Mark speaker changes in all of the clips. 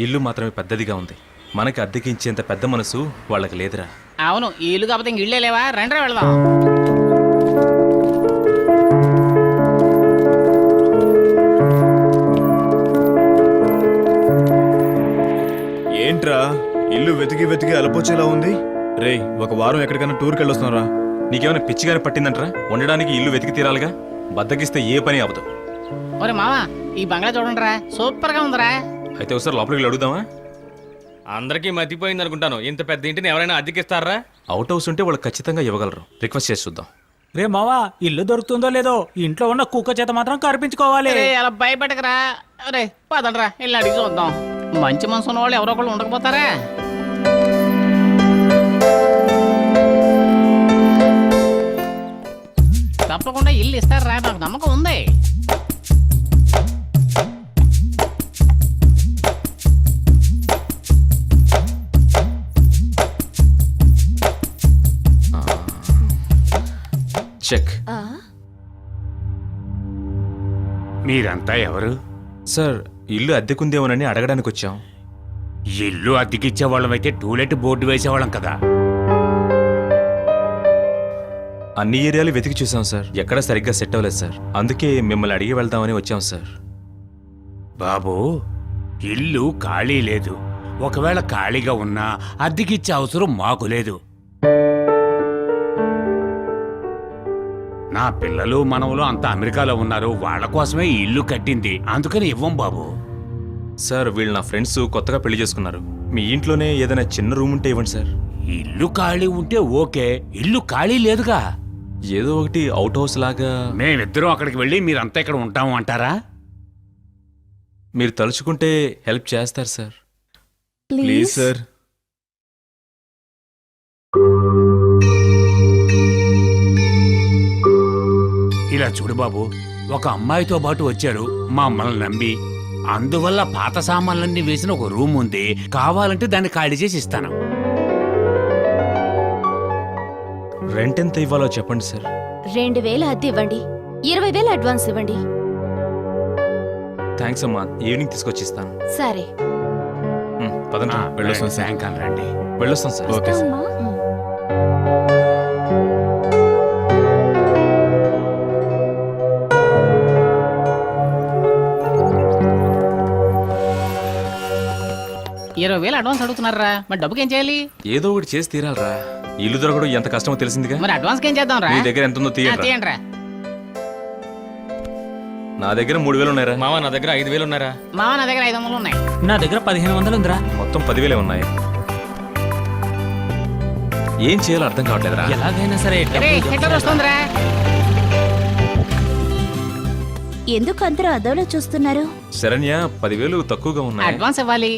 Speaker 1: ఇల్లు మాత్రమే పెద్దదిగా ఉంది. మనకి అద్దెకి ఇచ్చేంత పెద్ద మనసు వాళ్ళకి లేదురా.
Speaker 2: అవును, ఈ ఇల్లు కాకపోతే ఇంక ఇళ్ళే లేవా? రండి వెళదాం.
Speaker 3: ఏంట్రా ఇల్లు వెతికి వెతికి అలపోచేలా ఉంది. రే, ఒక వారం ఎక్కడికైనా టూర్కి వెళ్ళొస్తున్నారా?
Speaker 1: నీకేమైనా పిచ్చిగానే పట్టిందంటరా? ఉండడానికి ఇల్లు వెతికి తీరాలిగా. బద్దకిస్తే ఏ పని అవ్వదు.
Speaker 2: ఒరే మావా, ఈ బంగ్లా చూడండిరా, సూపర్ గా ఉందిరా.
Speaker 1: అయితే ఒకసారి లోపలికి వెళ్ళి అడుగుదామా?
Speaker 4: అందరికీ మతిపోయింది అనుకుంటాను. ఇంత పెద్ద ఇంటిని ఎవరైనా అద్దెకిస్తారా?
Speaker 1: అవుట్ హౌస్ ఉంటే వాళ్ళు ఖచ్చితంగా ఇవ్వగలరు. రిక్వెస్ట్ చేసి చూద్దాం.
Speaker 5: రే మావా, ఇల్లు దొరుకుతుందో లేదో ఇంట్లో ఉన్న కుక్క చేత మాత్రం కనిపించుకోవాలి.
Speaker 2: అరే అలా భయపెట్టకరా. అరే పదండ్రా, వెళ్ళి అడిగి చూద్దాం. మంచి మనసు ఉన్న వాళ్ళు ఎవరో ఒకళ్ళు ఉండకపోతారా? తప్పకుండా ఇల్లు ఇస్తారా, నాకు నమ్మకం ఉంది.
Speaker 1: చెక్.
Speaker 6: మీరంతా ఎవరు?
Speaker 1: సార్, ఇల్లు అద్దెకుందేమోనని అడగడానికి వచ్చాం.
Speaker 6: ఇల్లు అద్దెకిచ్చేవాళ్ళమైతే టూలెట్ బోర్డు వేసేవాళ్ళం కదా.
Speaker 1: అన్ని ఏరియాలు వెతికి చూసాం సార్, ఎక్కడ సరిగ్గా సెట్ అవ్వలేదు సార్. అందుకే మిమ్మల్ని అడిగి వెళ్దామని వచ్చాం సార్.
Speaker 6: బాబు, ఇల్లు ఖాళీ లేదు. ఒకవేళ ఖాళీగా ఉన్నా అద్దెకిచ్చే అవసరం మాకు లేదు. నా పిల్లలు మనవలు అంతా అమెరికాలో ఉన్నారు. వాళ్ళ కోసమే ఈ ఇల్లు కట్టింది. అందుకని ఇవ్వం బాబు.
Speaker 1: సార్, వీళ్ళు నా ఫ్రెండ్స్ కొత్తగా పెళ్లి చేసుకున్నారు. మీ ఇంట్లోనే ఏదైనా చిన్న రూమ్ ఉంటే ఇవ్వండి సార్.
Speaker 6: ఇల్లు ఖాళీ ఉంటే ఓకే, ఇల్లు ఖాళీ లేదుగా.
Speaker 1: ఏదో ఒకటి అవుట్ హౌస్ లాగా.
Speaker 6: మేమిద్దరం అక్కడికి వెళ్ళి మీరంతా ఇక్కడ ఉంటాము అంటారా?
Speaker 1: మీరు తలుచుకుంటే హెల్ప్ చేస్తారు సార్.
Speaker 3: Please sir.
Speaker 6: ఇలా చూడు బాబు, ఒక అమ్మాయితో పాటు వచ్చాడు మమ్మల్ని నమ్మి. అందువల్ల పాత సామాన్లన్నీ వేసిన ఒక రూమ్ ఉంది. కావాలంటే దాన్ని ఖాళీ చేసి ఇస్తాను.
Speaker 1: రెంట్ ఎంత ఇవ్వాలో చెప్పండి సార్.
Speaker 7: 2000 అద్దె ఇవ్వండి, 20,000 అడ్వాన్స్ ఇవ్వండి.
Speaker 1: థ్యాంక్స్ అమ్మా, ఈవినింగ్ తీసుకొచ్చిస్తాను.
Speaker 7: సరే.
Speaker 1: పదండి, వెళ్ళొస్తాం సార్.
Speaker 6: సాయంకాలం రండి.
Speaker 1: వెళ్ళొస్తాం సార్.
Speaker 3: Okay sir.
Speaker 7: అమ్మా.
Speaker 2: $20,000 అడ్వాన్స్ అడుగుతున్నారా? మరి డబ్బుకి ఏం చేయాలి?
Speaker 1: ఏదో ఒకటి చేసి తీరాలరా. ఇల్లు దొరకడం ఎంత కష్టమో తెలిసిందిగా.
Speaker 2: మరి అడ్వాన్స్ ఏం చేద్దాం రా?
Speaker 1: మీ దగ్గర ఎంత ఉందో తీయండి.
Speaker 2: తీయండి రా.
Speaker 1: నా దగ్గర 3,000 ఉన్నాయరా.
Speaker 4: మావా, నా దగ్గర 5,000 ఉన్నారా?
Speaker 2: మావా, నా దగ్గర 500 ఉన్నాయి.
Speaker 5: నా దగ్గర 1,500 ఉందిరా.
Speaker 1: మొత్తం 10,000 ఉన్నాయి. ఏం చేయాలో అర్థం కావట్లేదురా.
Speaker 5: ఎలాగైనా సరే
Speaker 2: అరే ఎట్లా వస్తుందిరా?
Speaker 7: ఎందుకు అందరూ అదోలో చూస్తున్నారు?
Speaker 1: శరణ్య, 10,000 తక్కువగా ఉన్నాయి.
Speaker 2: అడ్వాన్స్ ఇవ్వాలి.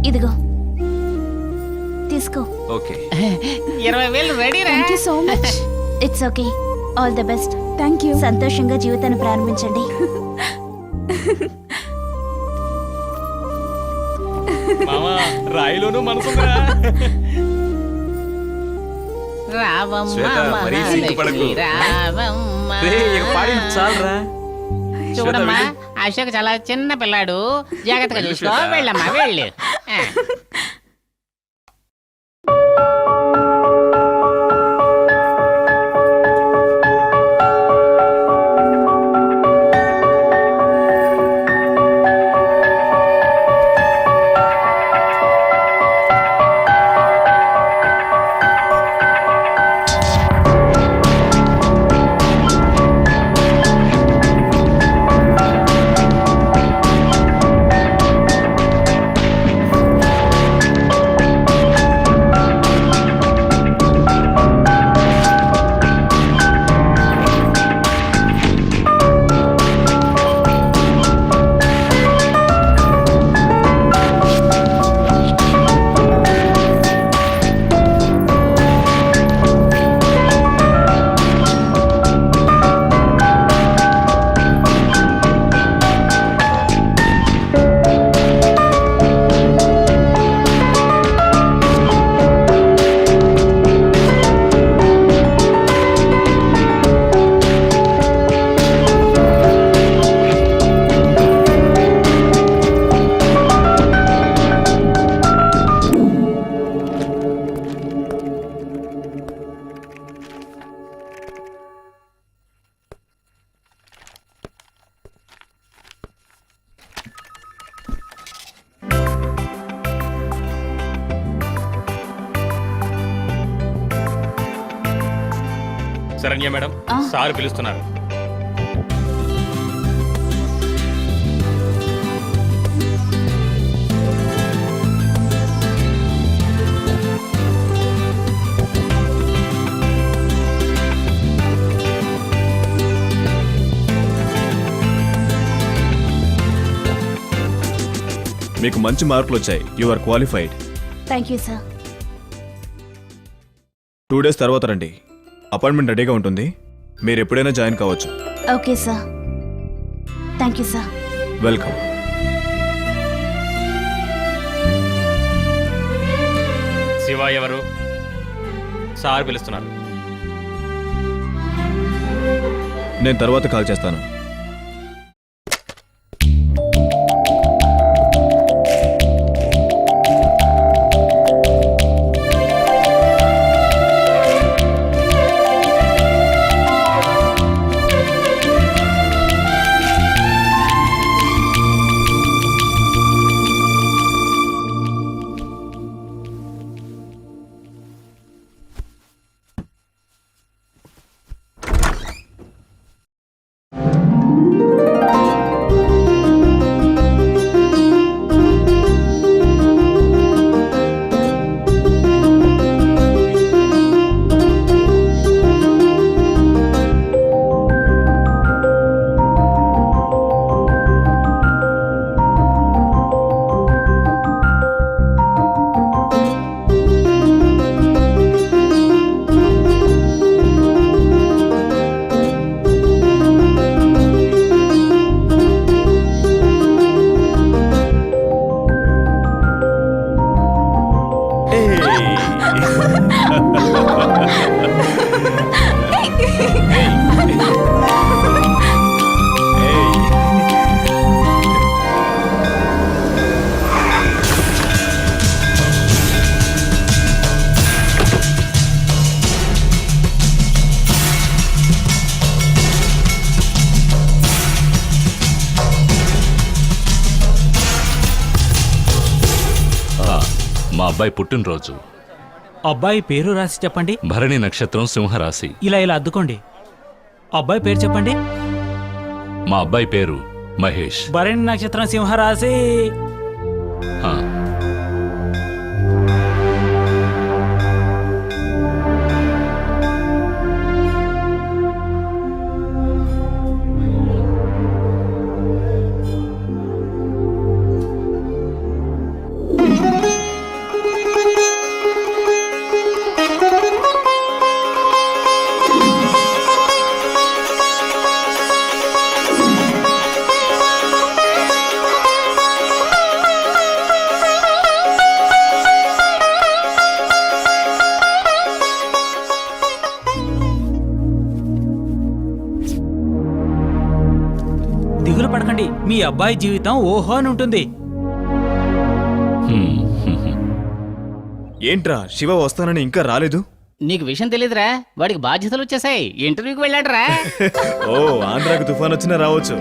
Speaker 7: ఇదిగో తీసుకో.
Speaker 1: ఓకే.
Speaker 2: 20,000 రెడీ రా.
Speaker 7: Thank you so much. It's okay. All the best. Thank you. సంతోషంగా జీవితాన్ని ప్రారంభించండి.
Speaker 4: మావా, రాయిలోనూ మనసుందిరా.
Speaker 2: రావమ్మ
Speaker 1: శ్వేత, మరీ సిగ్గుపడకు.
Speaker 2: మహాలక్ష్మి రావమ్మ.
Speaker 1: రేయ్, ఇక పాడి చాలురా.
Speaker 2: చూడమ్మా,
Speaker 1: శ్వేత,
Speaker 2: అశోక్ చాలా చిన్న పిల్లాడు. జాగ్రత్తగా చూసుకో. వెళ్ళమ్మా, వెళ్ళు. ఆ.
Speaker 4: శరణ్య మేడం సార్ పిలుస్తున్నారు.
Speaker 3: మీకు మంచి మార్కులు వచ్చాయి. You are qualified.
Speaker 7: Thank you sir.
Speaker 3: 2 days తర్వాత రండి. అపాయింట్మెంట్ రెడీగా ఉంటుంది. మీరు ఎప్పుడైనా జాయిన్ కావచ్చు.
Speaker 7: Okay sir. Thank you sir.
Speaker 3: Welcome.
Speaker 4: Shiva ఎవరు? సార్ పిలుస్తున్నారు.
Speaker 3: నేను తర్వాత కాల్ చేస్తాను.
Speaker 8: మా అబ్బాయి పుట్టినరోజు.
Speaker 5: అబ్బాయి పేరు రాసి చెప్పండి.
Speaker 8: భరణి నక్షత్రం సింహరాశి.
Speaker 5: ఇలా అద్దుకోండి. అబ్బాయి పేరు చెప్పండి.
Speaker 8: మా అబ్బాయి పేరు మహేష్.
Speaker 5: భరణి నక్షత్రం సింహరాశి.
Speaker 8: ఆ,
Speaker 5: దిగులు పడకండి. మీ అబ్బాయి జీవితం ఓహో అని ఉంటుంది.
Speaker 8: హ్మ్, హ్మ్, హ్మ్.
Speaker 3: ఏంట్రా శివ వస్తానని ఇంకా రాలేదు?
Speaker 2: నీకు విషయం తెలియదురా, వాడికి బాధ్యతలు వచ్చేసాయి. ఇంటర్వ్యూకి వెళ్ళాడురా.
Speaker 3: ఓ, ఆంధ్రాకి తుఫాన్ వచ్చినా రావచ్చు.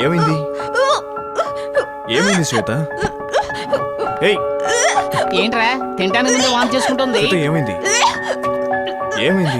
Speaker 3: ఏమైంది? ఏమైంది శ్వేత? ఏయ్
Speaker 2: ఏంట్రా తింటానికి ముందు వాంతి చేసుకుంటుంది?
Speaker 3: శ్వేత, ఏమైంది? ఏమైంది?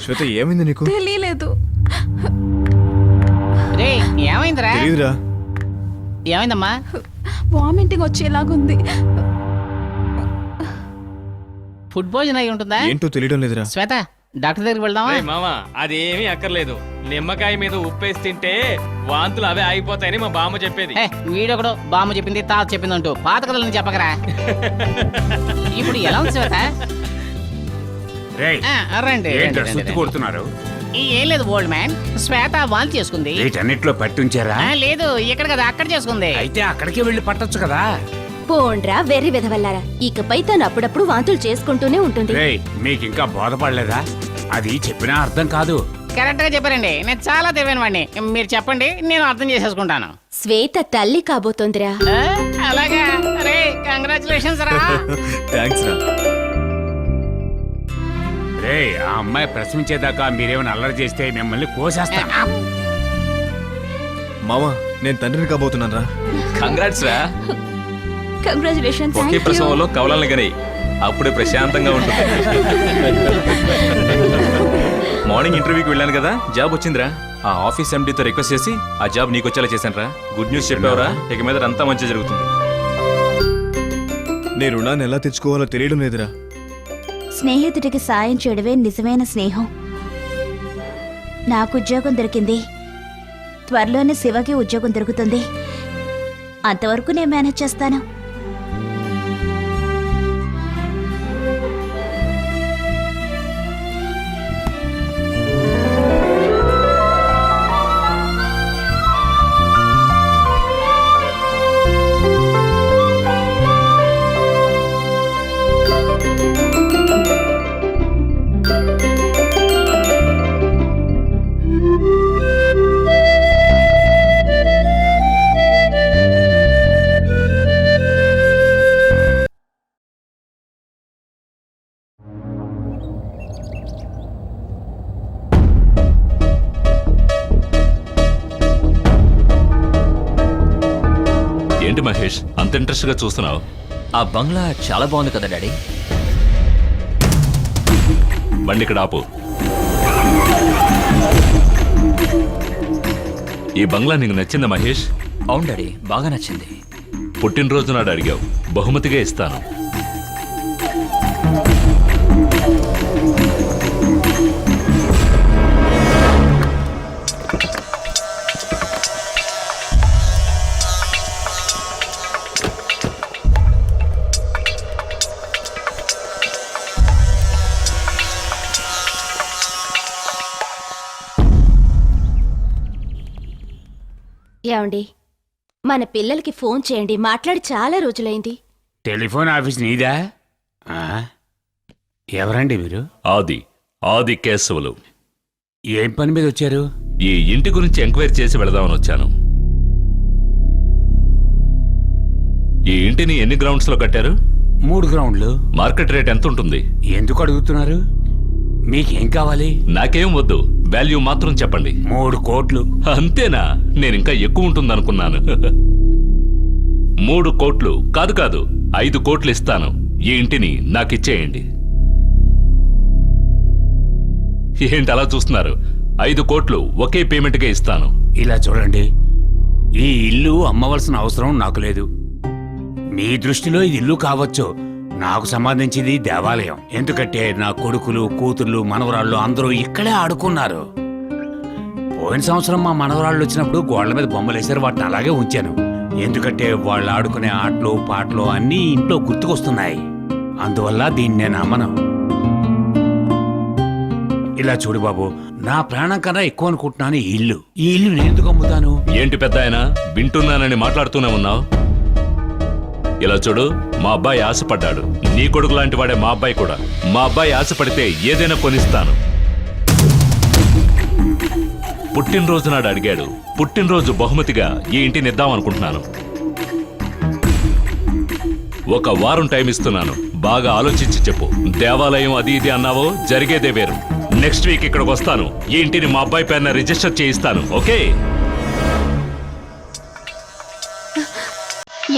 Speaker 3: శ్వేత, ఏమైంది నీకు?
Speaker 7: తెలియలేదు.
Speaker 2: రే ఏమైందిరా?
Speaker 3: తెలియదురా.
Speaker 2: ఏమైందమ్మా?
Speaker 7: వామిటింగ్ వచ్చేలాగుంది.
Speaker 2: ఫుడ్ పాయిజన్ అయి ఉంటుందా?
Speaker 3: ఏంటో తెలియడం లేదురా.
Speaker 2: శ్వేత, డాక్టర్ దగ్గరికి వెళ్దామా?
Speaker 4: రేయ్ మామ అదేమీ అక్కర్లేదు. నిమ్మకాయ మీద ఉప్పేసి తింటే వాంతులు అవే ఆగిపోతాయని మా బామ్మ చెప్పేది.
Speaker 2: ఏ, వీడొకడు బామ్మ చెప్పింది తాత చెప్పింది అంటూ పాత కథలను చెప్పకరా. ఇప్పుడు ఎలా ఉంది శ్వేత?
Speaker 6: రేయ్,
Speaker 2: రండి
Speaker 6: ఏంట్రా
Speaker 2: రండి,
Speaker 6: సుత్తి
Speaker 2: రండి.
Speaker 6: కొడుతున్నారు?
Speaker 2: ఏం లేదు ఓల్డ్ మ్యాన్, శ్వేత వాంతి చేసుకుంది.
Speaker 6: వీటన్నిటిలో పట్టుంచారా?
Speaker 2: లేదు ఇక్కడ కదా అక్కడ చేసుకుంది.
Speaker 6: అయితే అక్కడికే వెళ్ళి పట్టొచ్చు కదా.
Speaker 7: పోండ్రా వెర్రి విధవల్లారా. ఇకపై తను అప్పుడప్పుడు వాంతులు చేసుకుంటూనే ఉంటుంది.
Speaker 6: రేయ్, మీకు ఇంకా బోధపడలేదా? అది చెప్పినా అర్థం కాదు.
Speaker 2: కరెక్ట్ గా చెప్పారండి, నేను చాలా తెలివైన వాడిని. మీరు చెప్పండి, నేను అర్థం చేసేసుకుంటాను.
Speaker 7: శ్వేత తల్లి కాబోతోందిరా.
Speaker 2: అలాగా? రే కంగ్రాచులేషన్స్ రా.
Speaker 3: థ్యాంక్స్ రా.
Speaker 6: రే ఆ అమ్మాయి ప్రశ్నించేదాకా మీరేమైనా అల్లరి చేస్తే మిమ్మల్ని కోసేస్తా.
Speaker 3: మావా నేను తండ్రిని కాబోతున్నాను రా.
Speaker 1: కంగ్రాట్స్ రా.
Speaker 7: కంగ్రాచులేషన్స్.
Speaker 1: ఒకే ప్రసవంలో కవలాలను గని అప్పుడే ప్రశాంతంగా ఉంటుంది. మార్నింగ్ ఇంటర్వ్యూకి వెళ్ళాను కదా, జాబ్ వచ్చిందిరా. ఆ ఆఫీస్ ఎండీతో రిక్వెస్ట్ చేసి ఆ జాబ్ నీకు వచ్చేలా చేశాను రా. గుడ్ న్యూస్ చెప్పావురా, ఇక మీద అంతా మంచిగా జరుగుతుంది.
Speaker 3: నీ రుణాన్ని ఎలా తెచ్చుకోవాలో తెలియడం లేదురా.
Speaker 7: స్నేహితుడికి సాయం చేయడమే నిజమైన స్నేహం. నాకు ఉద్యోగం దొరికింది, త్వరలోనే శివకి ఉద్యోగం దొరుకుతుంది. అంతవరకు నేను మేనేజ్ చేస్తాను.
Speaker 8: ఏంటి మహేష్ అంత ఇంట్రెస్ట్ గా చూస్తున్నావు?
Speaker 9: ఆ బంగ్లా చాలా బాగుంది కదా డాడీ.
Speaker 8: బండి ఇక్కడ ఆపు. ఈ బంగ్లా నీకు నచ్చిందా మహేష్?
Speaker 9: అవును డాడీ, బాగా నచ్చింది.
Speaker 8: పుట్టినరోజు నాడు అడిగావు, బహుమతిగా ఇస్తాను.
Speaker 7: ఏమండి, మన పిల్లలకి ఫోన్ చేయండి, మాట్లాడి చాలా రోజులైంది.
Speaker 6: టెలిఫోన్ ఆఫీస్ నీదా? ఆ? ఎవరండి మీరు?
Speaker 8: ఆది కేశవులు.
Speaker 6: ఏం పని మీద వచ్చారు?
Speaker 8: ఈ ఇంటి గురించి ఎంక్వైరీ చేసి వెళదామని వచ్చాను. ఈ ఇంటిని ఎన్ని గ్రౌండ్స్ లో కట్టారు?
Speaker 6: 3 గ్రౌండ్లు.
Speaker 8: మార్కెట్ రేట్ ఎంత ఉంటుంది?
Speaker 6: ఎందుకు అడుగుతున్నారు? మీకేం కావాలి?
Speaker 8: నాకేం వద్దు, వాల్యూ మాత్రం చెప్పండి.
Speaker 6: 3 కోట్లు.
Speaker 8: అంతేనా? నేను ఇంకా ఎక్కువ ఉంటుంది అనుకున్నాను. 3 కోట్లు కాదు 5 కోట్లు ఇస్తాను. ఈ ఇంటిని నాకిచ్చేయండి. ఏంటి అలా చూస్తున్నారు? 5 కోట్లు ఒకే పేమెంట్గా ఇస్తాను.
Speaker 6: ఇలా చూడండి, ఈ ఇల్లు అమ్మవలసిన అవసరం నాకు లేదు. మీ దృష్టిలో ఇది ఇల్లు కావచ్చు, నాకు సంబంధించింది దేవాలయం. ఎందుకంటే నా కొడుకులు, కూతుర్లు, మనవరాళ్ళు అందరూ ఇక్కడే ఆడుకున్నారు. పోయిన సంవత్సరం మా మనవరాళ్ళు వచ్చినప్పుడు గోళ్ల మీద బొమ్మలు వేసారు, వాటిని అలాగే ఉంచాను. ఎందుకంటే వాళ్ళు ఆడుకునే ఆటలు పాటలు అన్నీ ఇంట్లో గుర్తుకొస్తున్నాయి. అందువల్ల దీన్ని నేను అమ్మను. ఇలా చూడు బాబు, నా ప్రాణం కన్నా ఎక్కువ అనుకుంటున్నాను ఈ ఇల్లు. ఈ ఇల్లు నేను ఎందుకు అమ్ముతాను?
Speaker 8: ఏంటి పెద్ద ఆయన వింటున్నానని మాట్లాడుతూనే ఉన్నావు? ఇలా చూడు, మా అబ్బాయి ఆశపడ్డాడు. నీ కొడుకు లాంటి వాడే మా అబ్బాయి కూడా. మా అబ్బాయి ఆశపడితే ఏదైనా కొనిస్తాను. పుట్టినరోజు నాడు అడిగాడు, పుట్టినరోజు బహుమతిగా ఈ ఇంటిని ఇద్దామనుకుంటున్నాను. 1 వారం టైం ఇస్తున్నాను, బాగా ఆలోచించి చెప్పు. దేవాలయం అది ఇది అన్నావో జరిగేదే వేరు. నెక్స్ట్ వీక్ ఇక్కడికి వస్తాను, ఈ ఇంటిని మా అబ్బాయి పేరున రిజిస్టర్ చేయిస్తాను. ఓకే?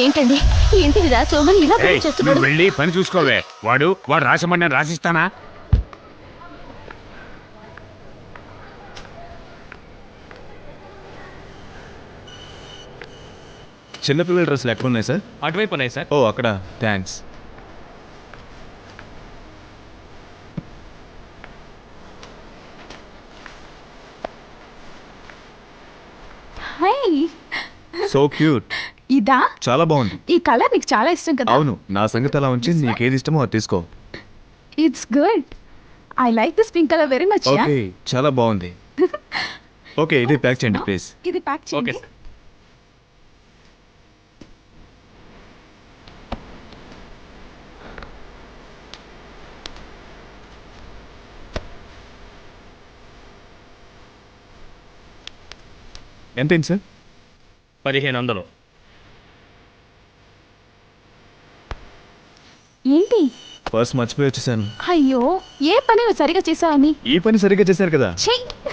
Speaker 7: ఏంటండి ఏంటి ఇలా సోమని ఇలా
Speaker 6: ఏయ్, నువ్వు వెళ్ళి పని చూసుకోవే. వాడు రాసమని నేను రాసిస్తానా?
Speaker 3: చిన్నపిల్లల డ్రెస్సులు ఎక్కడ ఉన్నాయి సార్?
Speaker 4: అటువైపు ఉన్నాయి సార్.
Speaker 3: ఓ అక్కడ, థ్యాంక్స్. So cute.
Speaker 10: ఇదా?
Speaker 3: చాలా బాగుంది.
Speaker 10: ఈ కలర్ నీకు చాలా ఇష్టం కదా?
Speaker 3: అవును, నా సంగతి అలా ఉంచి నీకేది ఇష్టమో అది తీసుకో.
Speaker 10: It's good. I like this pink colour very much.
Speaker 3: Okay, చాలా బాగుంది. ఓకే, ఇది ప్యాక్ చేయండి ప్లీజ్.
Speaker 10: ఇది ప్యాక్
Speaker 4: ఓకే
Speaker 10: చేయండి.
Speaker 4: సార్.
Speaker 3: ఎంతైంది సార్?
Speaker 4: 1500.
Speaker 10: ఏంటి?
Speaker 3: పర్స్ మర్చిపోయి వచ్చేసాను.
Speaker 10: అయ్యో ఏ పని నువ్వు సరిగా చేసావని
Speaker 3: ఈ పని సరిగ్గా చేశారు కదా.
Speaker 10: చెయ్.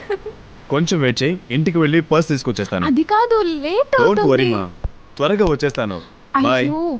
Speaker 3: కొంచెం వెయిట్ చేయి, ఇంటికి వెళ్ళి పర్స్ తీసుకొచ్చేస్తాను.
Speaker 10: అది కాదు లేట్
Speaker 3: డోంట్ వరీ
Speaker 10: అవుతుంది.
Speaker 3: మా, త్వరగా వచ్చేస్తాను. బాయ్.
Speaker 10: అయ్యో